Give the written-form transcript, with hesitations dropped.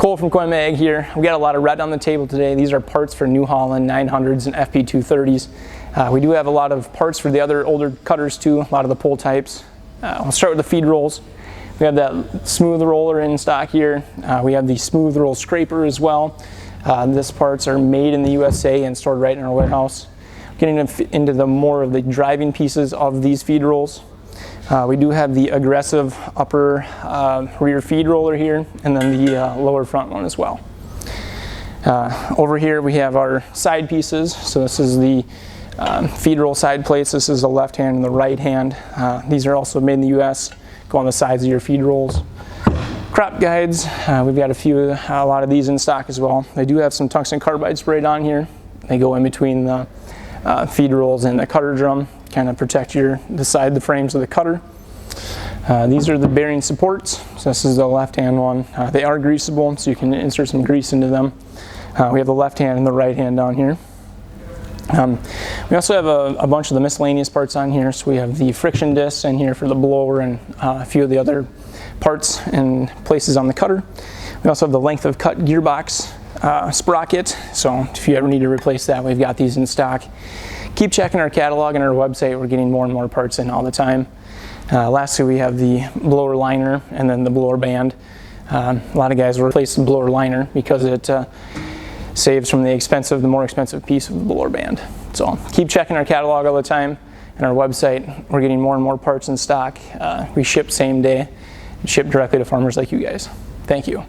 Cole from Kooima Ag here. We got a lot of red on the table today. These are parts for New Holland 900s and FP230s. We do have a lot of parts for the other older cutters too, a lot of the pull types. We'll start with the feed rolls. We have that smooth roller in stock here. We have the smooth roll scraper as well. These parts are made in the USA and stored right in our warehouse. Getting into the more of the driving pieces of these feed rolls. We do have the aggressive upper rear feed roller here, and then the lower front one as well. Over here we have our side pieces. So this is the feed roll side plates. This is the left hand and the right hand. These are also made in the US, go on the sides of your feed rolls. Crop guides, we've got a lot of these in stock as well. They do have some tungsten carbide sprayed on here. They go in between the feed rolls and the cutter drum, kind of protect the frames of the cutter. These are the bearing supports. So this is the left hand one. They are greasable, so you can insert some grease into them. We have the left hand and the right hand down here. We also have a bunch of the miscellaneous parts on here. So we have the friction discs in here for the blower and a few of the other parts and places on the cutter. We also have the length of cut gearbox sprocket, so if you ever need to replace that, we've got these in stock. Keep checking our catalog and our website. We're getting more and more parts in all the time. Lastly, we have the blower liner and then the blower band. A lot of guys will replace the blower liner because it saves from the more expensive piece of the blower band. So keep checking our catalog all the time and our website. We're getting more and more parts in stock. We ship same day and ship directly to farmers like you guys. Thank you.